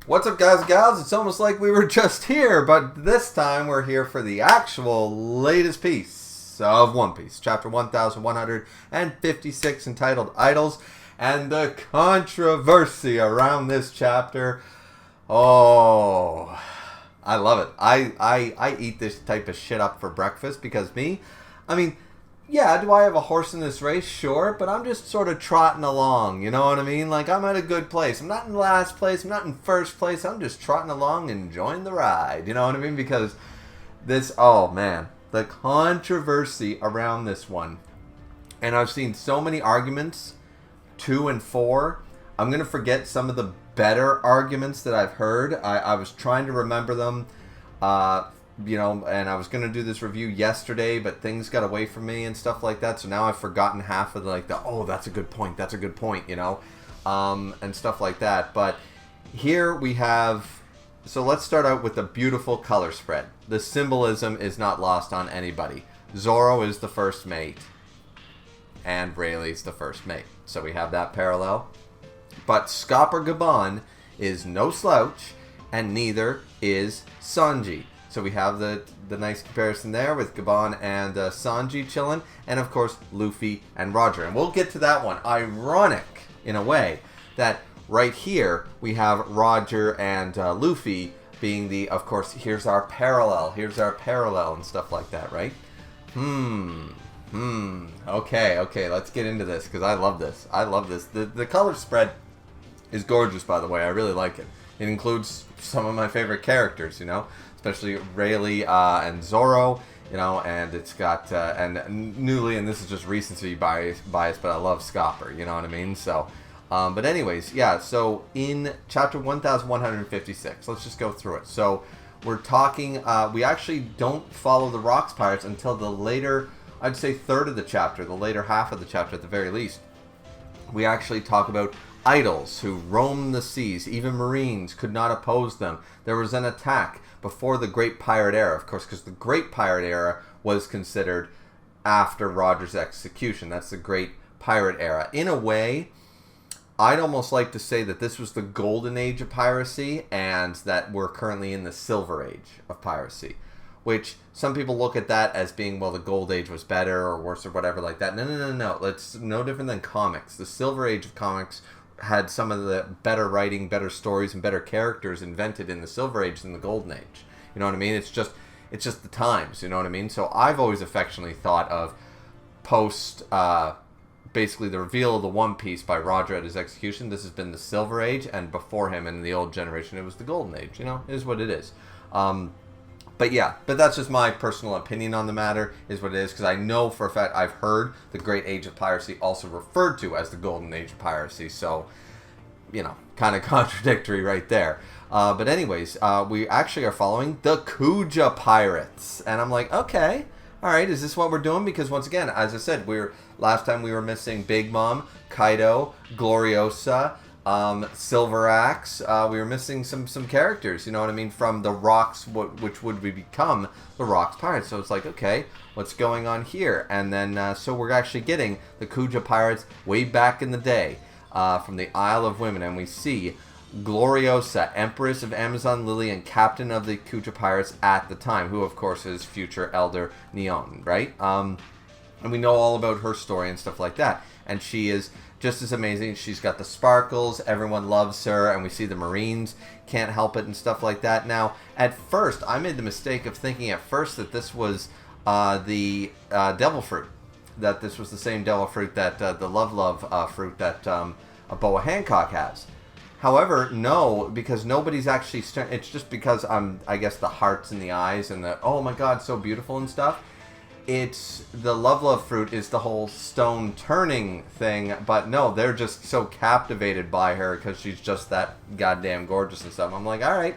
What's up, guys and gals? It's almost like we were just here, but this time we're here for the actual latest piece of One Piece, chapter 1156, entitled Idols, and the controversy around this chapter. Oh, I love it. I eat this type of shit up for breakfast because yeah, do I have a horse in this race? Sure, but I'm just sort of trotting along, you know what I mean? Like, I'm at a good place. I'm not in last place, I'm not in first place, I'm just trotting along, enjoying the ride, you know what I mean? Because this, oh man, the controversy around this one. And I've seen so many arguments, 2 and 4. I'm going to forget some of the better arguments that I've heard. I was trying to remember them, you know, and I was going to do this review yesterday, but things got away from me and stuff like that, so now I've forgotten half of oh, that's a good point, you know, and stuff like that. But here we have, so let's start out with the beautiful color spread. The symbolism is not lost on anybody. Zoro is the first mate, and Rayleigh's the first mate, so we have that parallel. But Scopper Gabon is no slouch, and neither is Sanji. So we have the nice comparison there with Gabon and Sanji chilling, and of course Luffy and Roger. And we'll get to that one. Ironic, in a way, that right here we have Roger and Luffy being the, of course, here's our parallel, and stuff like that, right? Okay, let's get into this, because I love this. The color spread is gorgeous, by the way. I really like it. It includes some of my favorite characters, you know, especially Rayleigh and Zoro, you know, and it's got, and newly, and this is just recency bias, but I love Scopper, you know what I mean? So, but anyways, yeah, so in chapter 1156, let's just go through it. So, we're talking, we actually don't follow the Rocks Pirates until the later, I'd say third of the chapter, the later half of the chapter at the very least. We actually talk about idols who roam the seas. Even Marines could not oppose them. There was an attack before the Great Pirate Era, of course, because the Great Pirate Era was considered after Roger's execution. That's the Great Pirate Era. In a way, I'd almost like to say that this was the Golden Age of piracy, and that we're currently in the Silver Age of piracy, which some people look at that as being, well, the Gold Age was better or worse or whatever like that. No. It's no different than comics. The Silver Age of comics had some of the better writing, better stories, and better characters invented in the Silver Age than the Golden Age. You know what I mean? It's just the times, you know what I mean? So I've always affectionately thought of post, basically the reveal of the One Piece by Roger at his execution, this has been the Silver Age, and before him in the old generation, it was the Golden Age, you know? It is what it is. But yeah, but that's just my personal opinion on the matter, is what it is, because I know for a fact I've heard the Great Age of Piracy also referred to as the Golden Age of Piracy, so, you know, kind of contradictory right there. But anyways, we actually are following the Kuja Pirates, and I'm like, okay, alright, is this what we're doing? Because once again, as I said, last time we were missing Big Mom, Kaido, Gloriosa, Silver Axe. We were missing some characters, you know what I mean, from the Rocks, which would become the Rocks Pirates. So it's like, okay, what's going on here? And then, so we're actually getting the Kuja Pirates way back in the day, from the Isle of Women, and we see Gloriosa, Empress of Amazon Lily and Captain of the Kuja Pirates at the time, who of course is future Elder Neon, right? And we know all about her story and stuff like that. And she is just as amazing. She's got the sparkles, everyone loves her, and we see the Marines can't help it and stuff like that. Now, at first, I made the mistake of thinking at first that this was the devil fruit. That this was the same devil fruit that the love fruit that Boa Hancock has. However, no, because nobody's actually, it's just because I guess the hearts and the eyes and the, oh my god, so beautiful and stuff. It's the love fruit is the whole stone turning thing, but no, they're just so captivated by her because she's just that goddamn gorgeous and stuff. I'm like, all right,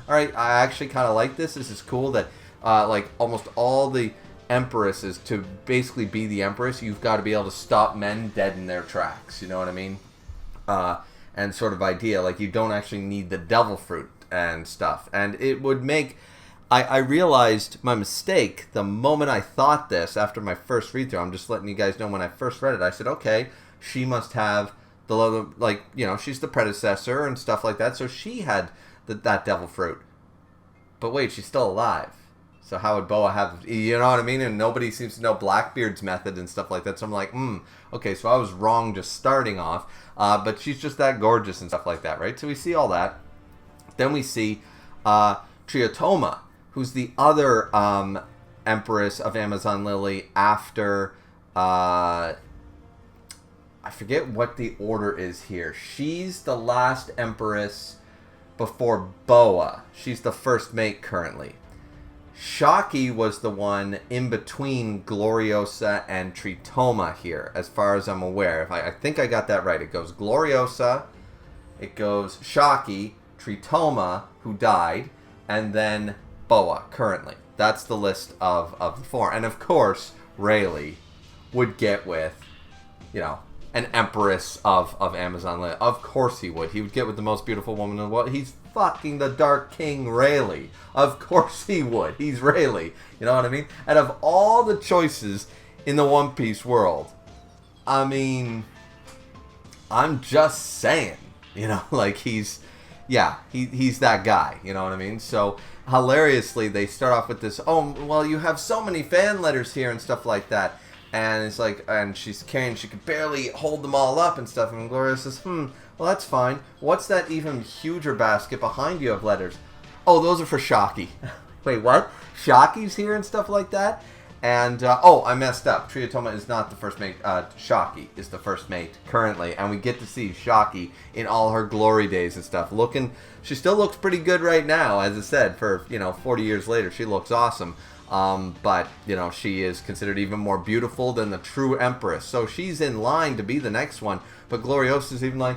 I actually kind of like this. This is cool that like almost all the empresses, to basically be the empress, you've got to be able to stop men dead in their tracks. You know what I mean? And sort of idea, like you don't actually need the devil fruit and stuff, and it would make. I realized my mistake the moment I thought this after my first read through. I'm just letting you guys know when I first read it. I said, okay, she must have the, like, you know, she's the predecessor and stuff like that. So she had that devil fruit. But wait, she's still alive. So how would Boa have... You know what I mean? And nobody seems to know Blackbeard's method and stuff like that. So I'm like, okay, so I was wrong just starting off. But she's just that gorgeous and stuff like that, right? So we see all that. Then we see Triotoma, who's the other Empress of Amazon Lily after... I forget what the order is here. She's the last Empress before Boa. She's the first mate currently. Shaki was the one in between Gloriosa and Tritoma here, as far as I'm aware. I think I got that right. It goes Gloriosa, it goes Shaki, Tritoma, who died, and then Boa, currently. That's the list of the four. And of course, Rayleigh would get with, you know, an Empress of Amazon Lily. Of course he would. He would get with the most beautiful woman in the world. He's fucking the Dark King Rayleigh. Of course he would. He's Rayleigh. You know what I mean? Out of all the choices in the One Piece world, I mean, I'm just saying, you know, like he's that guy. You know what I mean? So hilariously, they start off with this, oh, well, you have so many fan letters here and stuff like that. And it's like, and she's carrying, she could barely hold them all up and stuff. And Gloria says, well, that's fine. What's that even huger basket behind you of letters? Oh, those are for Shaki. Wait, what? Shaki's here and stuff like that? And, I messed up. Triotoma is not the first mate. Shaki is the first mate currently. And we get to see Shaki in all her glory days and stuff. She still looks pretty good right now, as I said, for, 40 years later. She looks awesome. But, she is considered even more beautiful than the true Empress. So she's in line to be the next one. But Gloriosa's even like,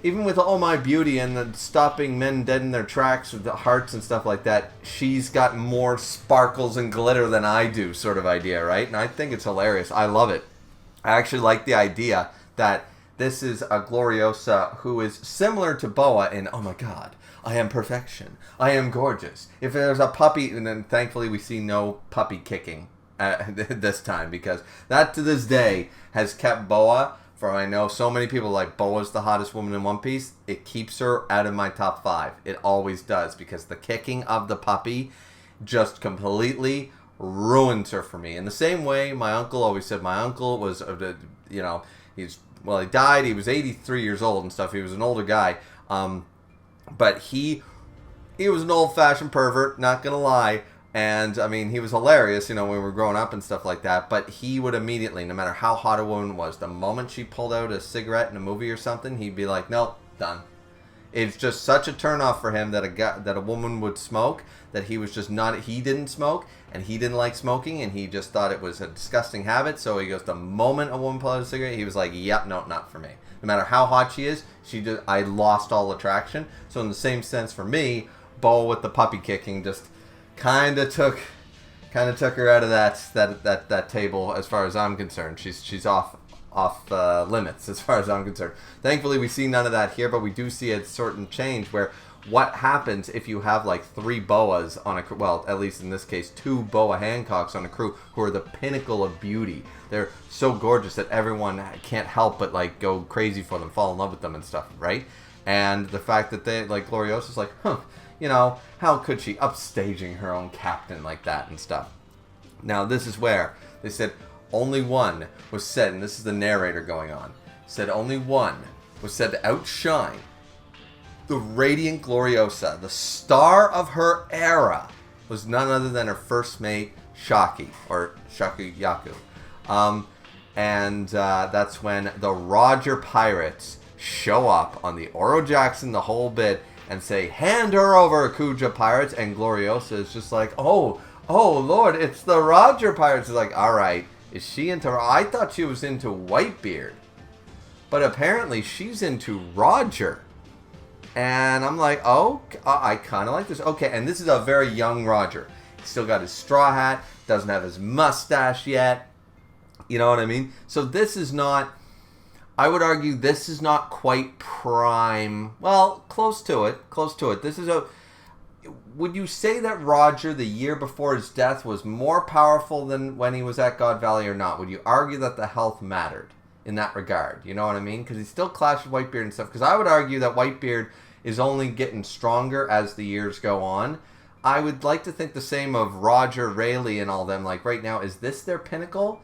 even with all my beauty and the stopping men dead in their tracks with the hearts and stuff like that, she's got more sparkles and glitter than I do, sort of idea, right? And I think it's hilarious. I love it. I actually like the idea that this is a Gloriosa who is similar to Boa in, oh my god, I am perfection. I am gorgeous. If there's a puppy, and then thankfully we see no puppy kicking this time, because that to this day has kept Boa, for I know so many people like Boa's the hottest woman in One Piece, it keeps her out of my top 5. It always does, because the kicking of the puppy just completely ruins her for me. In the same way, my uncle always said my uncle was, he died, he was 83 years old and stuff, he was an older guy, but he was an old-fashioned pervert, not gonna lie. And, I mean, he was hilarious, when we were growing up and stuff like that. But he would immediately, no matter how hot a woman was, the moment she pulled out a cigarette in a movie or something, he'd be like, nope, done. It's just such a turnoff for him that a woman would smoke, that he was just not, he didn't smoke, and he didn't like smoking, and he just thought it was a disgusting habit. So he goes, the moment a woman pulled out a cigarette, he was like, yep, no, not for me. No matter how hot she is, I lost all attraction. So in the same sense for me, Boa with the puppy kicking just kind of took her out of that table as far as I'm concerned. She's off limits as far as I'm concerned. Thankfully, we see none of that here, but we do see a certain change where what happens if you have like 3 Boas on a crew, well, at least in this case, 2 Boa Hancocks on a crew who are the pinnacle of beauty. They're so gorgeous that everyone can't help but like go crazy for them, fall in love with them and stuff, right? And the fact that they, like, Gloriosa's like, how could she upstaging her own captain like that and stuff? Now, this is where they said only one was said, and this is the narrator going on, said only one was said to outshine the radiant Gloriosa. The star of her era was none other than her first mate, Shaki, or Shakuyaku. And that's when the Roger Pirates show up on the Oro Jackson, the whole bit, and say, hand her over, Kuja Pirates. And Gloriosa is just like, oh Lord, it's the Roger Pirates. It's like, alright, is she into, I thought she was into Whitebeard, but apparently she's into Roger. And I'm like, oh, I kind of like this. Okay, and this is a very young Roger. He's still got his straw hat, doesn't have his mustache yet. You know what I mean? So this is not, I would argue this is not quite prime. Well, close to it. This is would you say that Roger, the year before his death, was more powerful than when he was at God Valley or not? Would you argue that the health mattered in that regard? You know what I mean? Because he still clashed with Whitebeard and stuff. Because I would argue that Whitebeard is only getting stronger as the years go on. I would like to think the same of Roger, Rayleigh, and all them. Like, right now, is this their pinnacle?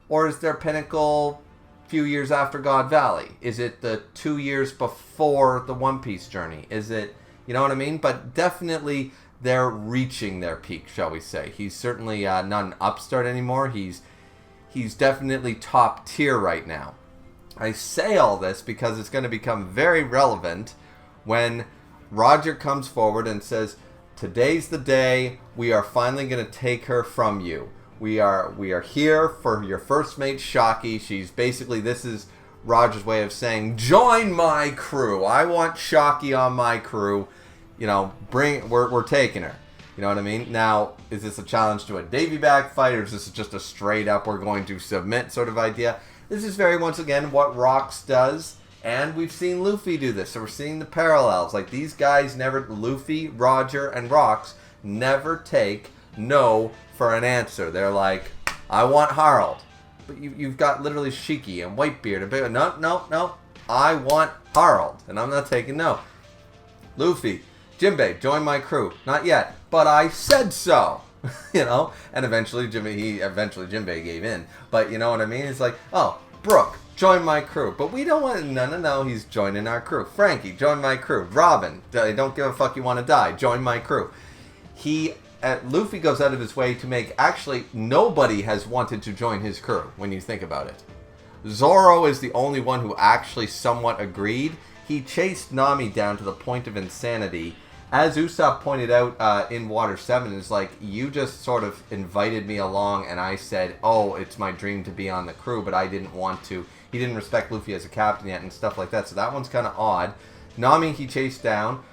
Or is their pinnacle a few years after God Valley? Is it the 2 years before the One Piece journey? Is it, you know what I mean? But definitely they're reaching their peak, shall we say. He's certainly not an upstart anymore. He's definitely top tier right now. I say all this because it's going to become very relevant when Roger comes forward and says, today's the day. We are finally going to take her from you. We are here for your first mate, Shocky. She's basically, this is Roger's way of saying, join my crew. I want Shocky on my crew. You know, we're taking her. You know what I mean? Now, is this a challenge to a Davy bag fight, or is this just a straight up we're going to submit sort of idea? This is very, once again, what Rocks does, and we've seen Luffy do this, so we're seeing the parallels. Like, these guys never, Luffy, Roger, and Rocks, never take no for an answer. They're like, I want Harold. But you've got literally Shiki and Whitebeard and Big. No. I want Harold, and I'm not taking no. Luffy, Jinbei, join my crew. Not yet, but I said so. You know, and eventually Jinbei gave in. But you know what I mean? It's like, oh, Brook, join my crew. But we don't want, no, he's joining our crew. Frankie, join my crew. Robin, don't give a fuck, you want to die. Join my crew. Luffy goes out of his way to make, actually, nobody has wanted to join his crew, when you think about it. Zoro is the only one who actually somewhat agreed. He chased Nami down to the point of insanity. As Usopp pointed out in Water 7, is like, you just sort of invited me along and I said, oh, it's my dream to be on the crew, but I didn't want to. He didn't respect Luffy as a captain yet and stuff like that, so that one's kind of odd. Nami he chased down.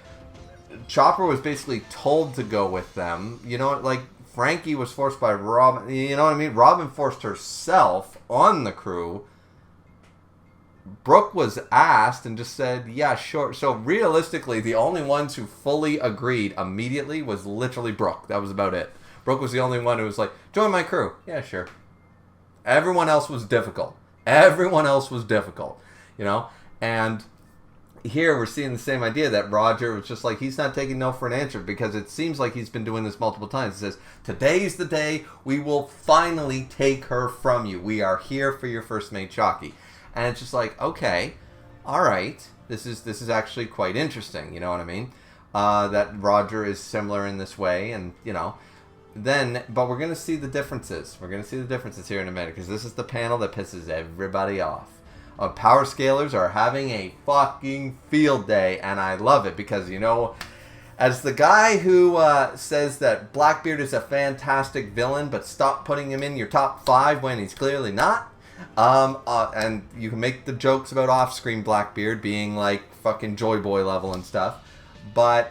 Chopper was basically told to go with them. You know, like, Frankie was forced by Robin. You know what I mean? Robin forced herself on the crew. Brook was asked and just said, yeah, sure. So realistically, the only ones who fully agreed immediately was literally Brook. That was about it. Brook was the only one who was like, join my crew. Yeah, sure. Everyone else was difficult. You know? And here we're seeing the same idea that Roger was just like, he's not taking no for an answer, because it seems like he's been doing this multiple times. He says, today's the day we will finally take her from you. We are here for your first mate, Shocky. And it's just like, okay, all right, this is actually quite interesting, you know what I mean? That Roger is similar in this way, and, you know, but we're going to see the differences. We're going to see the differences here in a minute, because this is the panel that pisses everybody off. Power Scalers are having a fucking field day, and I love it, because, you know, as the guy who says that Blackbeard is a fantastic villain, but stop putting him in your top 5 when he's clearly not, and you can make the jokes about off-screen Blackbeard being like fucking Joy Boy level and stuff, but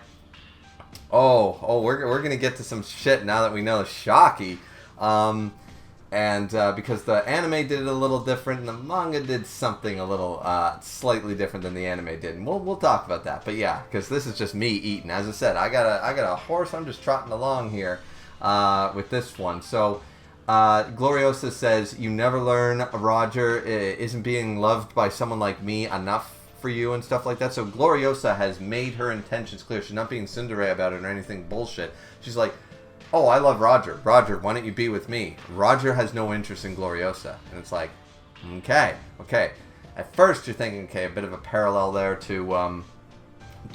we're gonna get to some shit now that we know Shocky, because the anime did it a little different and the manga did something a little slightly different than the anime did, and we'll talk about that. But yeah, because this is just me eating. As I said, I got a horse. I'm just trotting along here with this one. So. Gloriosa says, you never learn Roger isn't being loved by someone like me enough for you and stuff like that. So Gloriosa has made her intentions clear. She's not being tsundere about it or anything bullshit. She's like, oh, I love Roger. Roger, why don't you be with me? Roger has no interest in Gloriosa. And it's like, okay. At first you're thinking, okay, a bit of a parallel there to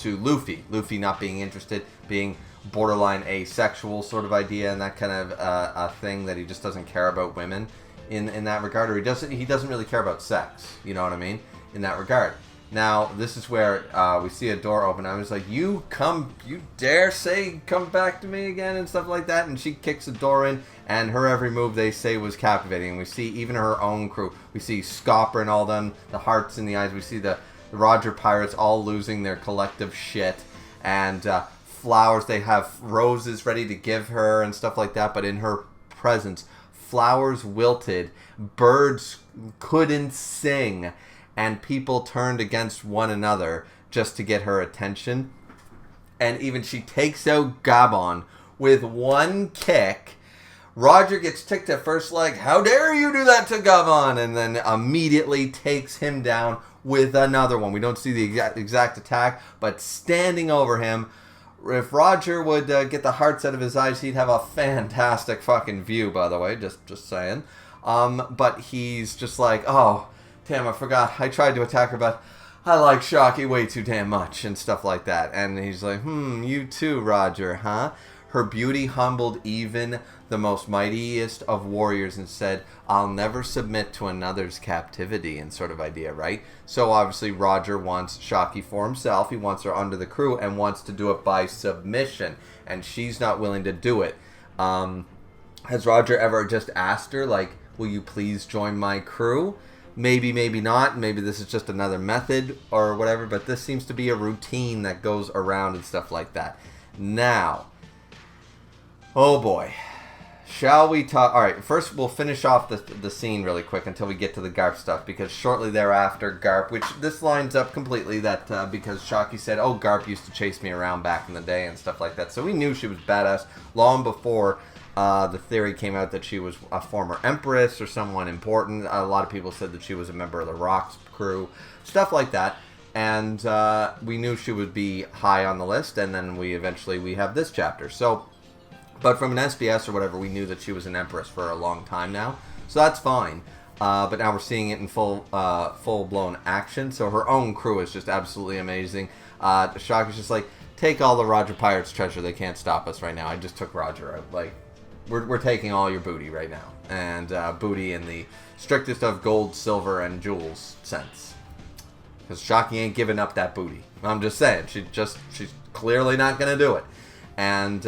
Luffy. Luffy not being interested, being borderline asexual sort of idea, and that kind of a thing that he just doesn't care about women in that regard, or he doesn't really care about sex, you know what I mean, in that regard. Now this is where we see a door open. I was like, you dare say come back to me again and stuff like that, and she kicks the door in, and her every move they say was captivating. And we see even her own crew, we see Scopper and all them, the hearts in the eyes, we see the Roger pirates all losing their collective shit, and flowers, they have roses ready to give her and stuff like that, but in her presence, flowers wilted, birds couldn't sing, and people turned against one another just to get her attention. And even she takes out Gabon with one kick. Roger gets ticked at first, like, how dare you do that to Gabon, and then immediately takes him down with another one. We don't see the exact attack, but standing over him. If Roger would get the hearts out of his eyes, he'd have a fantastic fucking view, by the way, just saying. But he's just like, oh, damn, I forgot. I tried to attack her, but I like Shocky way too damn much, and stuff like that. And he's like, you too, Roger, huh? Her beauty humbled even the most mightiest of warriors and said, I'll never submit to another's captivity, and sort of idea, right? So obviously Roger wants Shocky for himself. He wants her under the crew and wants to do it by submission. And she's not willing to do it. Has Roger ever just asked her, like, will you please join my crew? Maybe, maybe not. Maybe this is just another method or whatever. But this seems to be a routine that goes around and stuff like that. Now, oh boy. Shall we talk? Alright, first we'll finish off the scene really quick until we get to the Garp stuff, because shortly thereafter, Garp, which this lines up completely, that because Shocky said, oh, Garp used to chase me around back in the day and stuff like that, so we knew she was badass long before the theory came out that she was a former empress or someone important. A lot of people said that she was a member of the Rock's crew, stuff like that, and we knew she would be high on the list, and then we have this chapter, so... But from an SBS or whatever, we knew that she was an empress for a long time now. So that's fine. But now we're seeing it in full-blown action. So her own crew is just absolutely amazing. Shocky's just like, take all the Roger Pirates treasure. They can't stop us right now. I just took Roger out. Like, we're taking all your booty right now. And booty in the strictest of gold, silver, and jewels sense. Because Shocky ain't giving up that booty. I'm just saying. She's clearly not going to do it. And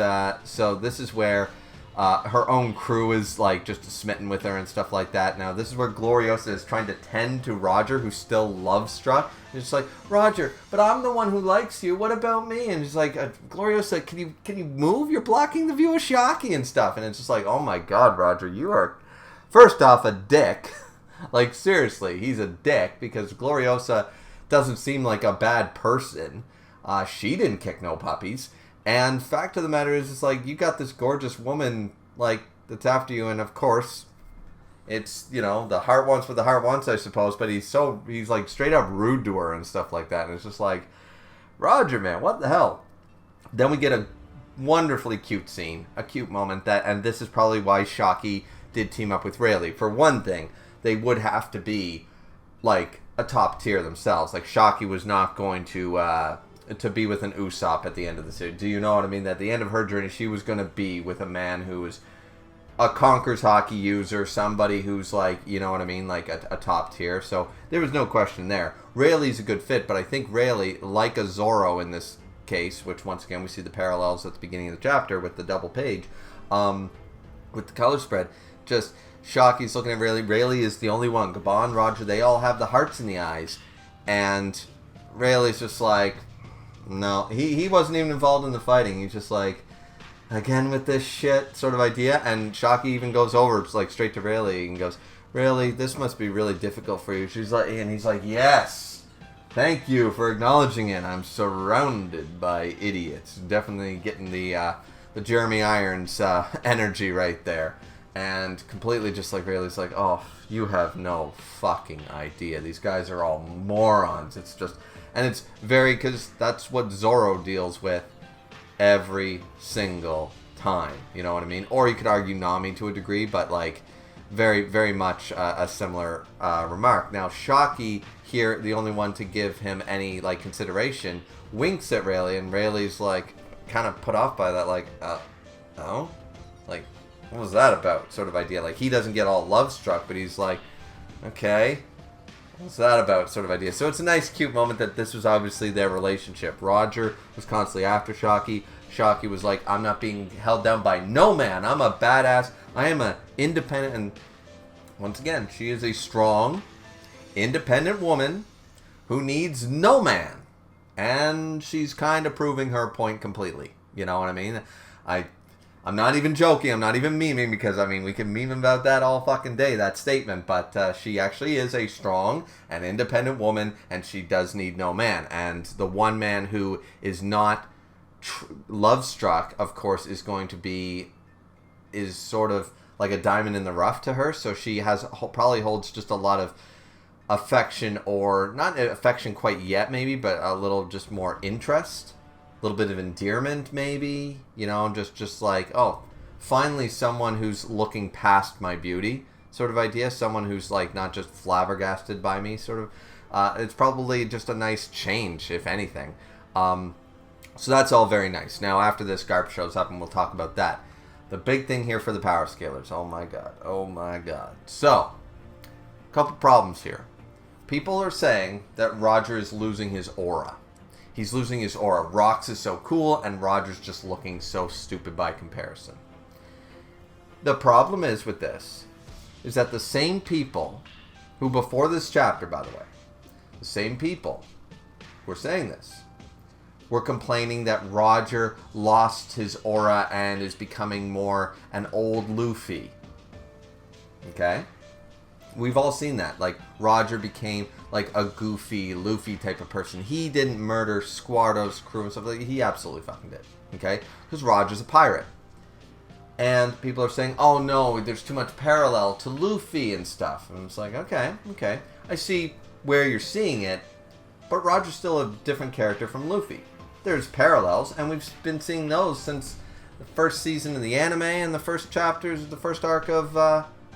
so this is where her own crew is like just smitten with her and stuff like that. Now this is where Gloriosa is trying to tend to Roger, who's still love-struck. And it's like, Roger, but I'm the one who likes you. What about me? And she's like, Gloriosa, can you move? You're blocking the view of Shocky and stuff. And it's just like, oh my God, Roger, you are first off a dick. Like seriously, he's a dick because Gloriosa doesn't seem like a bad person. She didn't kick no puppies. And fact of the matter is, it's like, you got this gorgeous woman, like, that's after you, and of course, it's, you know, the heart wants what the heart wants, I suppose, but he's like, straight up rude to her and stuff like that, and it's just like, Roger, man, what the hell? Then we get a wonderfully cute scene, a cute moment, and this is probably why Shocky did team up with Rayleigh. For one thing, they would have to be, like, a top tier themselves. Like, Shocky was not going to be with an Usopp at the end of the series. Do you know what I mean? At the end of her journey, she was going to be with a man who was a Conker's hockey user, somebody who's like, you know what I mean, like a top tier. So there was no question there. Rayleigh's a good fit, but I think Rayleigh, like a Zoro in this case, which once again we see the parallels at the beginning of the chapter with the double page, with the color spread, just Shocky's looking at Rayleigh. Rayleigh is the only one. Gabon, Roger, they all have the hearts in the eyes. And Rayleigh's just like, no, he wasn't even involved in the fighting. He's just like, again with this shit sort of idea. And Shocky even goes over, it's like straight to Rayleigh and goes, Rayleigh, this must be really difficult for you. She's like, and he's like, yes, thank you for acknowledging it. I'm surrounded by idiots. Definitely getting the Jeremy Irons energy right there. And completely just like Rayleigh's like, oh, you have no fucking idea. These guys are all morons. It's just... And it's very, because that's what Zoro deals with every single time. You know what I mean? Or you could argue Nami to a degree, but like very, very much a similar remark. Now, Shocky here, the only one to give him any like consideration, winks at Rayleigh, and Rayleigh's like kind of put off by that, like, oh? Like, what was that about? Sort of idea. Like, he doesn't get all love-struck, but he's like, okay. What's that about? Sort of idea. So it's a nice, cute moment that this was obviously their relationship. Roger was constantly after Shocky. Shocky was like, I'm not being held down by no man. I'm a badass. I am an independent. And once again, she is a strong, independent woman who needs no man. And she's kind of proving her point completely. You know what I mean? I'm not even joking. I'm not even memeing because, I mean, we can meme about that all fucking day, that statement. But she actually is a strong and independent woman, and she does need no man. And the one man who is not love-struck, of course, is sort of like a diamond in the rough to her. So she probably holds just a lot of affection, or not affection quite yet maybe, but a little just more interest, a little bit of endearment maybe, you know, just like, oh, finally someone who's looking past my beauty sort of idea, someone who's like not just flabbergasted by me sort of. It's probably just a nice change, if anything. So that's all very nice. Now after this, Garp shows up and we'll talk about that. The big thing here for the power scalers, oh my god. So, a couple problems here. People are saying that Roger is losing his aura. He's losing his aura. Rox is so cool, and Roger's just looking so stupid by comparison. The problem is with this, is that the same people who before this chapter, by the way, the same people who were saying this, were complaining that Roger lost his aura and is becoming more an old Luffy. Okay? We've all seen that. Like, Roger became like a goofy Luffy type of person. He didn't murder Squardo's crew and stuff like that. He absolutely fucking did. Okay? Because Roger's a pirate. And people are saying, oh no, there's too much parallel to Luffy and stuff. And it's like, okay. I see where you're seeing it, but Roger's still a different character from Luffy. There's parallels, and we've been seeing those since the first season of the anime and the first chapters, the first arc of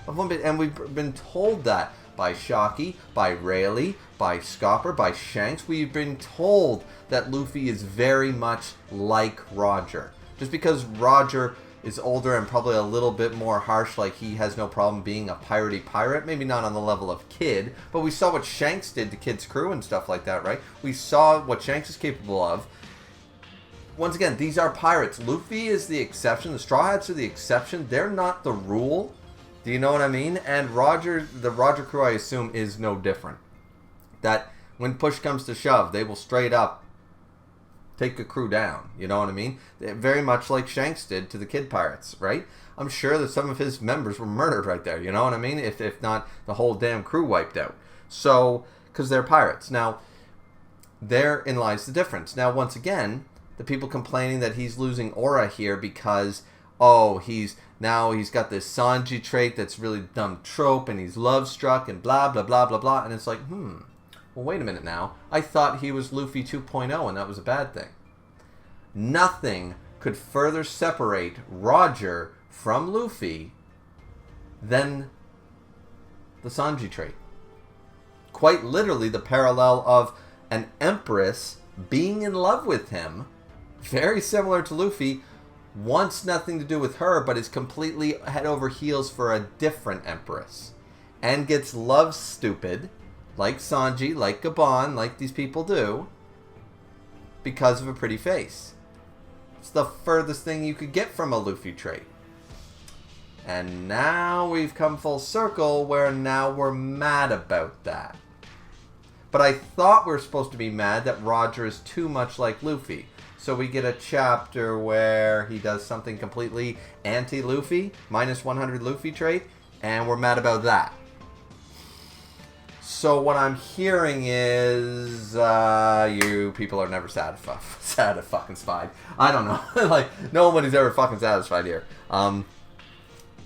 One Piece. And we've been told that by Shocky, by Rayleigh, by Scopper, by Shanks. We've been told that Luffy is very much like Roger. Just because Roger is older and probably a little bit more harsh, like he has no problem being a piratey pirate, maybe not on the level of Kid, but we saw what Shanks did to Kid's crew and stuff like that, right? We saw what Shanks is capable of. Once again, these are pirates. Luffy is the exception. The Straw Hats are the exception. They're not the rule. Do you know what I mean? And Roger, the Roger crew, I assume, is no different. That when push comes to shove, they will straight up take a crew down. You know what I mean? Very much like Shanks did to the Kid Pirates, right? I'm sure that some of his members were murdered right there. You know what I mean? If not, the whole damn crew wiped out. So, because they're pirates. Now, therein lies the difference. Now, once again, the people complaining that he's losing aura here because, oh, he's got this Sanji trait that's really dumb trope, and he's love-struck, and blah, blah, blah, blah, blah. And it's like, well, wait a minute now. I thought he was Luffy 2.0, and that was a bad thing. Nothing could further separate Roger from Luffy than the Sanji trait. Quite literally the parallel of an empress being in love with him, very similar to Luffy, wants nothing to do with her, but is completely head over heels for a different empress. And gets love stupid, like Sanji, like Gabon, like these people do, because of a pretty face. It's the furthest thing you could get from a Luffy trait. And now we've come full circle where now we're mad about that. But I thought we were supposed to be mad that Roger is too much like Luffy. So we get a chapter where he does something completely anti-Luffy, minus 100 Luffy trait, and we're mad about that. So what I'm hearing is, you people are never satisfied. I don't know. Like, nobody's ever fucking satisfied here. So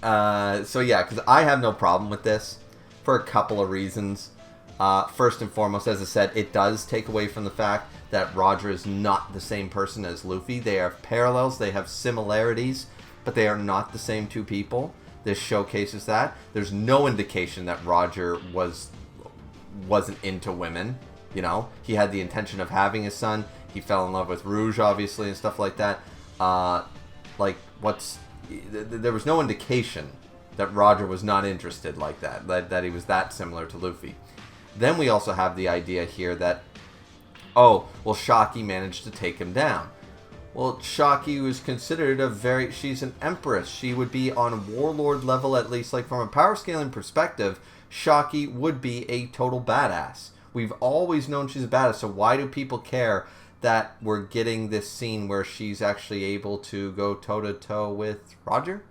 yeah, because I have no problem with this for a couple of reasons. First and foremost, as I said, it does take away from the fact that Roger is not the same person as Luffy. They have parallels, they have similarities, but they are not the same two people. This showcases that. There's no indication that Roger wasn't into women. You know, he had the intention of having a son. He fell in love with Rouge, obviously, and stuff like that. There was no indication that Roger was not interested like that, that he was that similar to Luffy. Then we also have the idea here that, oh, well, Shocky managed to take him down. Well, Shocky was considered she's an empress. She would be on warlord level, at least, like from a power scaling perspective, Shocky would be a total badass. We've always known she's a badass, so why do people care that we're getting this scene where she's actually able to go toe-to-toe with Roger?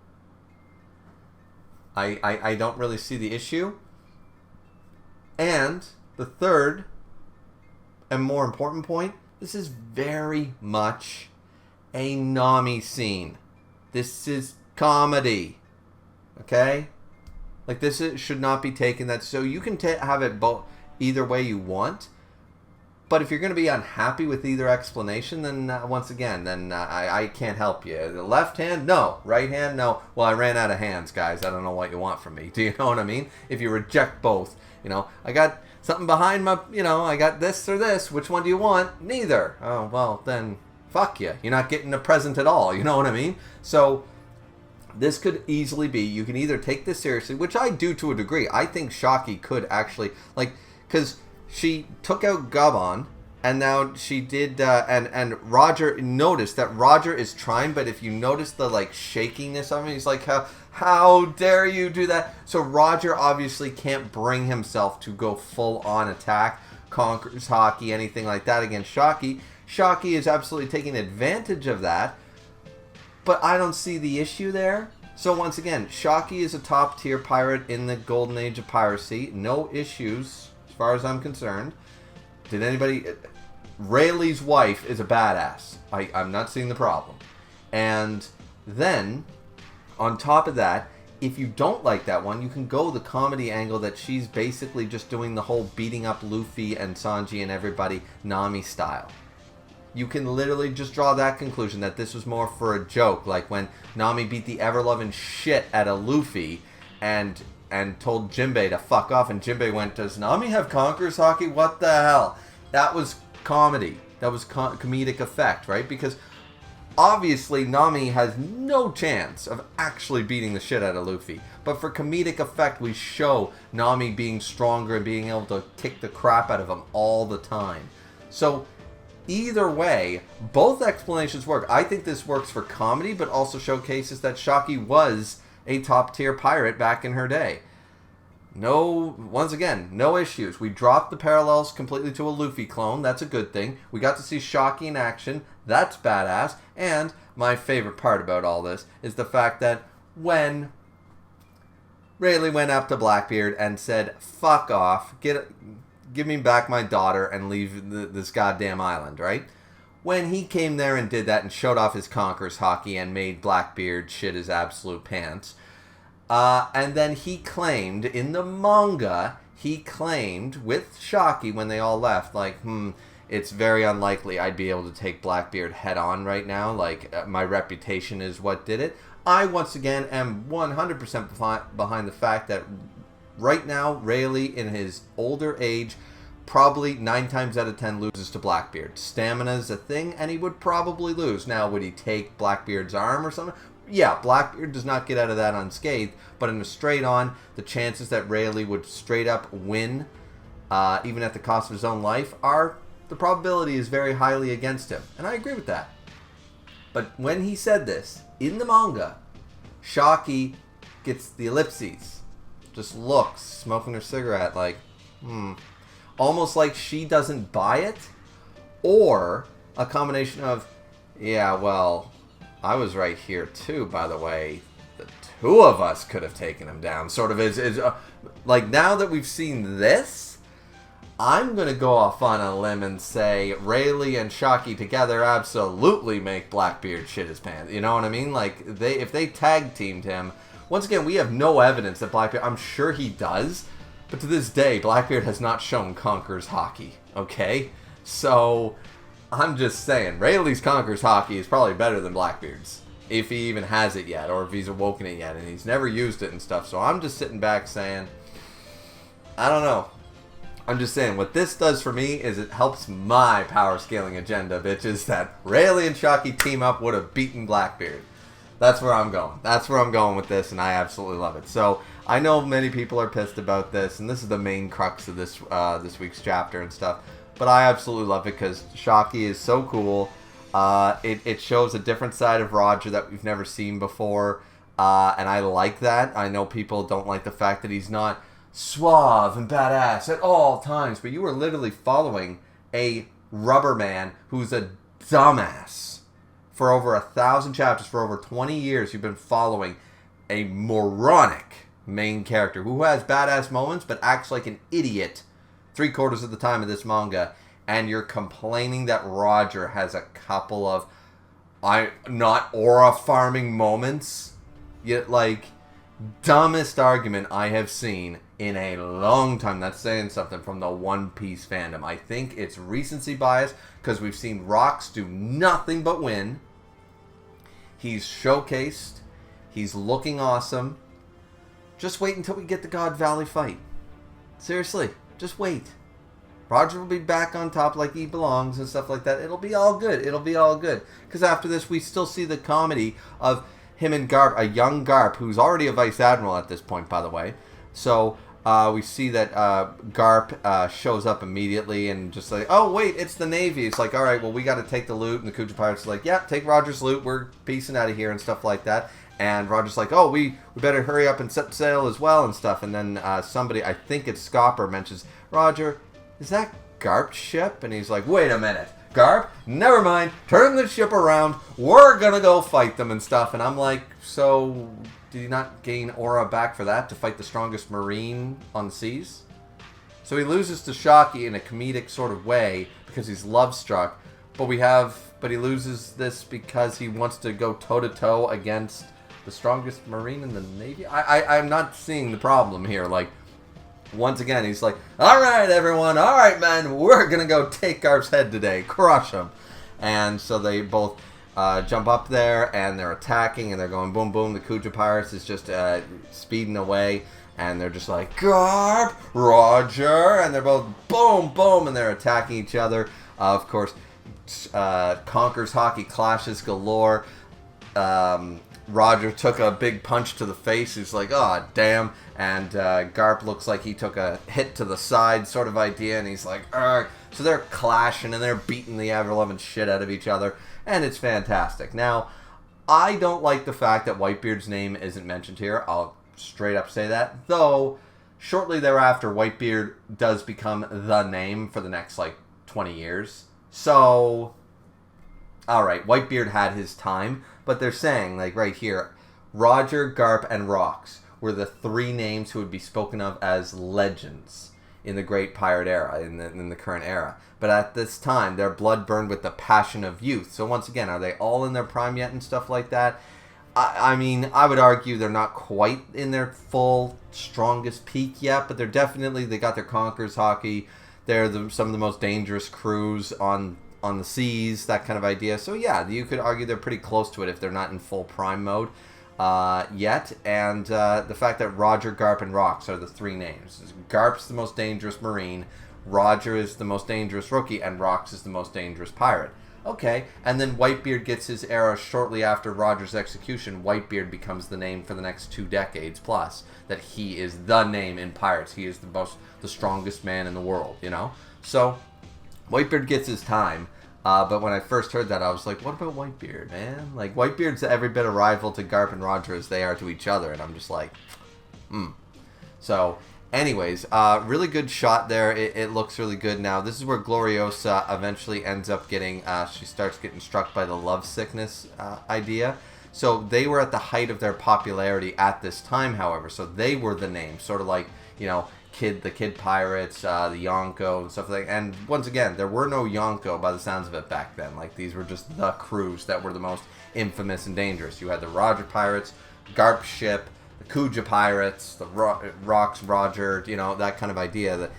I don't really see the issue. And the third and more important point, this is very much a Nami scene. This is comedy. Okay? Like, should not be taken that. So you can have it both. either way you want. But if you're going to be unhappy with either explanation, then once again, then I can't help you. The left hand, no. Right hand, no. Well, I ran out of hands, guys. I don't know what you want from me. Do you know what I mean? If you reject both, I got something behind my, I got this or this. Which one do you want? Neither. Oh, well, then fuck you. You're not getting a present at all. You know what I mean? So this could easily be, you can either take this seriously, which I do to a degree. I think Shockey could actually, because she took out Gabon, and now she did, and Roger noticed that Roger is trying, but if you notice the, shakiness of him, he's like, how dare you do that? So Roger obviously can't bring himself to go full-on attack, Conqueror's Hockey, anything like that against Shockey. Shockey is absolutely taking advantage of that, but I don't see the issue there. So once again, Shockey is a top-tier pirate in the golden age of piracy. No issues, as far as I'm concerned. Did anybody... Rayleigh's wife is a badass. I'm not seeing the problem. And then, on top of that, if you don't like that one, you can go the comedy angle that she's basically just doing the whole beating up Luffy and Sanji and everybody Nami style. You can literally just draw that conclusion that this was more for a joke, like when Nami beat the ever-loving shit out of Luffy and told Jinbei to fuck off, and Jinbei went, does Nami have Conqueror's Hockey? What the hell? That was comedy. That was comedic effect, right? Because obviously Nami has no chance of actually beating the shit out of Luffy. But for comedic effect, we show Nami being stronger and being able to kick the crap out of him all the time. So either way, both explanations work. I think this works for comedy, but also showcases that Shockey was a top-tier pirate back in her day. Once again, no issues. We dropped the parallels completely to a Luffy clone. That's a good thing. We got to see Shockey in action. That's badass. And my favorite part about all this is the fact that when Rayleigh went up to Blackbeard and said, fuck off, give me back my daughter and leave this goddamn island, right? When he came there and did that and showed off his Conqueror's Hockey and made Blackbeard shit his absolute pants... and then he claimed, in the manga, with Shockey when they all left, it's very unlikely I'd be able to take Blackbeard head on right now, my reputation is what did it. I, once again, am 100% behind the fact that right now, Rayleigh, in his older age, probably 9 times out of 10 loses to Blackbeard. Stamina's a thing, and he would probably lose. Now, would he take Blackbeard's arm or something? Yeah, Blackbeard does not get out of that unscathed, but in a straight on, the chances that Rayleigh would straight up win, even at the cost of his own life, the probability is very highly against him. And I agree with that. But when he said this, in the manga, Shockey gets the ellipses. Just looks, smoking her cigarette, almost like she doesn't buy it, or a combination of, yeah, well, I was right here too, by the way. The two of us could have taken him down. Sort of is now that we've seen this, I'm going to go off on a limb and say Rayleigh and Shockey together absolutely make Blackbeard shit his pants. You know what I mean? If they tag teamed him, once again, we have no evidence that Blackbeard, I'm sure he does, but to this day, Blackbeard has not shown Conqueror's Hockey. Okay? So I'm just saying, Rayleigh's Conqueror's Hockey is probably better than Blackbeard's. If he even has it yet, or if he's awoken it yet, and he's never used it and stuff. So I'm just sitting back saying, I don't know. I'm just saying, what this does for me is it helps my power scaling agenda, bitches, that Rayleigh and Shockey team up would have beaten Blackbeard. That's where I'm going. That's where I'm going with this, and I absolutely love it. So I know many people are pissed about this, and this is the main crux of this this week's chapter and stuff. But I absolutely love it because Shockey is so cool. It shows a different side of Roger that we've never seen before. And I like that. I know people don't like the fact that he's not suave and badass at all times. But you are literally following a rubber man who's a dumbass. For over 1,000 chapters, for over 20 years, you've been following a moronic main character who has badass moments but acts like an idiot 3/4 of the time of this manga, and you're complaining that Roger has a couple of not aura farming moments. Yet, dumbest argument I have seen in a long time. That's saying something from the One Piece fandom. I think it's recency bias because we've seen Rocks do nothing but win. He's showcased. He's looking awesome. Just wait until we get the God Valley fight. Seriously, just wait. Roger will be back on top like he belongs and stuff like that. It'll be all good. It'll be all good. Because after this, we still see the comedy of him and Garp, a young Garp, who's already a Vice Admiral at this point, by the way. So we see that Garp shows up immediately and just like, oh, wait, it's the Navy. It's like, all right, well, we got to take the loot. And the Kuja Pirates are like, yeah, take Roger's loot. We're piecing out of here and stuff like that. And Roger's like, oh, we better hurry up and set sail as well and stuff. And then somebody, I think it's Scopper, mentions, Roger, is that Garp's ship? And he's like, wait a minute. Garp, never mind. Turn the ship around. We're going to go fight them and stuff. And I'm like, so did he not gain aura back for that to fight the strongest Marine on the seas? So he loses to Shocky in a comedic sort of way because he's love-struck. But he loses this because he wants to go toe-to-toe against the strongest Marine in the Navy? I'm not seeing the problem here. Like, once again, he's like, all right, everyone, all right, man, we're going to go take Garp's head today, crush him. And so they both jump up there, and they're attacking, and they're going boom, boom. The Kuja Pirates is just speeding away, and they're just like, Garp, Roger, and they're both boom, boom, and they're attacking each other. Of course, Conquer's hockey clashes galore. Roger took a big punch to the face. He's like, oh, damn. And Garp looks like he took a hit to the side sort of idea. And he's like, argh. So they're clashing and they're beating the ever-loving shit out of each other. And it's fantastic. Now, I don't like the fact that Whitebeard's name isn't mentioned here. I'll straight up say that. Though, shortly thereafter, Whitebeard does become the name for the next, 20 years. So, alright, Whitebeard had his time. But they're saying, right here, Roger, Garp, and Rocks were the three names who would be spoken of as legends in the Great Pirate era, in the current era. But at this time, their blood burned with the passion of youth. So once again, are they all in their prime yet and stuff like that? I mean, I would argue they're not quite in their full, strongest peak yet, but they got their Conqueror's hockey. They're some of the most dangerous crews on the seas, that kind of idea. So yeah, you could argue they're pretty close to it if they're not in full prime mode yet. And the fact that Roger, Garp, and Rocks are the three names. Garp's the most dangerous Marine, Roger is the most dangerous rookie, and Rocks is the most dangerous pirate. Okay, and then Whitebeard gets his era shortly after Roger's execution. Whitebeard becomes the name for the next 2 decades plus. That he is the name in pirates. He is the strongest man in the world, So, Whitebeard gets his time. But when I first heard that, I was like, what about Whitebeard, man? Whitebeard's every bit a rival to Garp and Roger as they are to each other. And I'm just like, So, anyways, really good shot there. It looks really good. Now, this is where Gloriosa eventually ends up getting, she starts getting struck by the love sickness idea. So, they were at the height of their popularity at this time, however. So, they were the name. Sort of like, the Kid Pirates, the Yonko, and stuff like that. And once again, there were no Yonko by the sounds of it back then. These were just the crews that were the most infamous and dangerous. You had the Roger Pirates, Garp's ship, the Kuja Pirates, the Rocks Roger, that kind of idea. That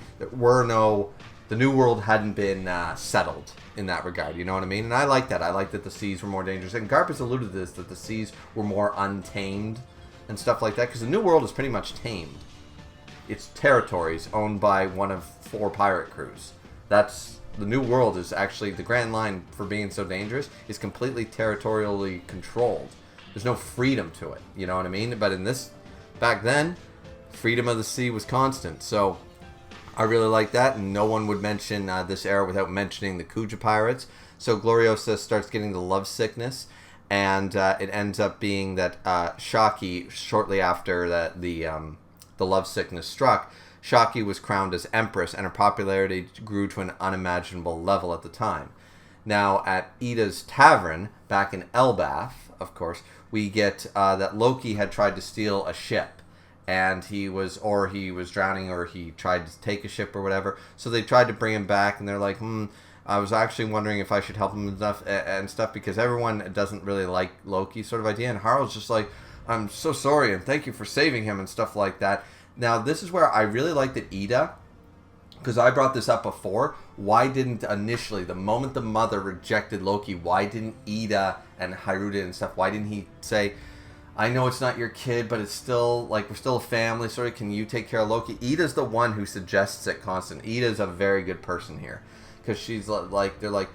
the New World hadn't been settled in that regard, you know what I mean? And I like that. I like that the seas were more dangerous. And Garp has alluded to this, that the seas were more untamed and stuff like that, because the New World is pretty much tamed. Its territories owned by one of 4 pirate crews. That's the New World is actually the grand line for being so dangerous is completely territorially controlled. There's no freedom to it, you know what I mean? But back then, freedom of the sea was constant. So I really like that, and no one would mention this era without mentioning the Kuja Pirates. So Gloriosa starts getting the love sickness, and it ends up being that Shocky, shortly after that the love sickness struck, Shocky was crowned as Empress, and her popularity grew to an unimaginable level at the time. Now, at Ida's Tavern, back in Elbaf, of course, we get that Loki had tried to steal a ship, and he was drowning, or he tried to take a ship or whatever. So they tried to bring him back, and they're like, I was actually wondering if I should help him and stuff, because everyone doesn't really like Loki sort of idea. And Harl's just like, I'm so sorry and thank you for saving him and stuff like that. Now, this is where I really like that Ida, because I brought this up before, why didn't initially, the moment the mother rejected Loki, why didn't Ida and Hyruta and stuff, why didn't he say, I know it's not your kid, but it's still, like, we're still a family, sort of, can you take care of Loki? Ida's the one who suggests it constantly. Ida's a very good person here, because she's like, they're like,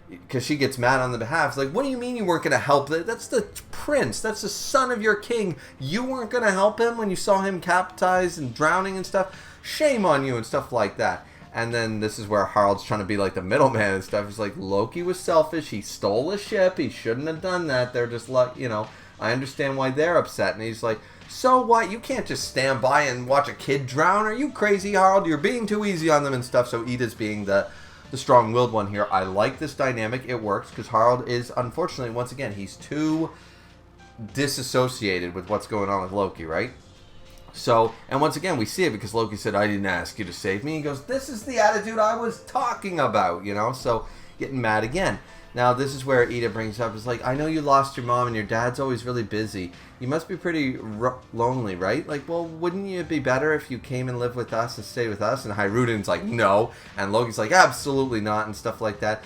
because she gets mad on the behalf. It's like, what do you mean you weren't going to help? That's the prince. That's the son of your king. You weren't going to help him when you saw him capsized and drowning and stuff? Shame on you and stuff like that. And then this is where Harald's trying to be like the middleman and stuff. He's like, Loki was selfish. He stole a ship. He shouldn't have done that. They're just like, you know, I understand why they're upset. And he's like, so what? You can't just stand by and watch a kid drown. Are you crazy, Harald? You're being too easy on them and stuff. So Ida's being the strong-willed one here. I like this dynamic. It works because Harald is, unfortunately, once again, he's too disassociated with what's going on with Loki, right? So, and once again, we see it because Loki said, I didn't ask you to save me. He goes, this is the attitude I was talking about, you know? So, getting mad again. Now, this is where Ida brings up, it's like, I know you lost your mom and your dad's always really busy. You must be pretty lonely, right? Like, well, wouldn't it be better if you came and lived with us and stayed with us? And Hyruden's like, no. And Loki's like, absolutely not, and stuff like that.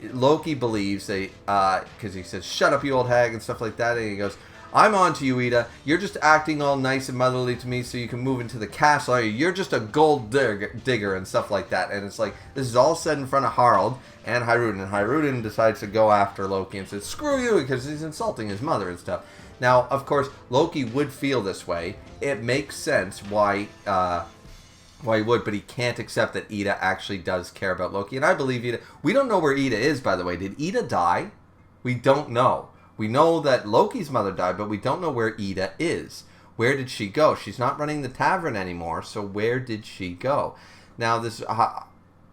Loki believes because he says, shut up, you old hag, and stuff like that. And he goes, I'm on to you, Ida. You're just acting all nice and motherly to me so you can move into the castle. You're just a gold digger and stuff like that. And it's like, this is all said in front of Harald and Hyruden. And Hyruden decides to go after Loki and says, screw you, because he's insulting his mother and stuff. Now, of course, Loki would feel this way. It makes sense why he would, but he can't accept that Ida actually does care about Loki. And I believe Ida. We don't know where Ida is, by the way. Did Ida die? We don't know. We know that Loki's mother died, but we don't know where Ida is. Where did she go? She's not running the tavern anymore, so where did she go? Now, this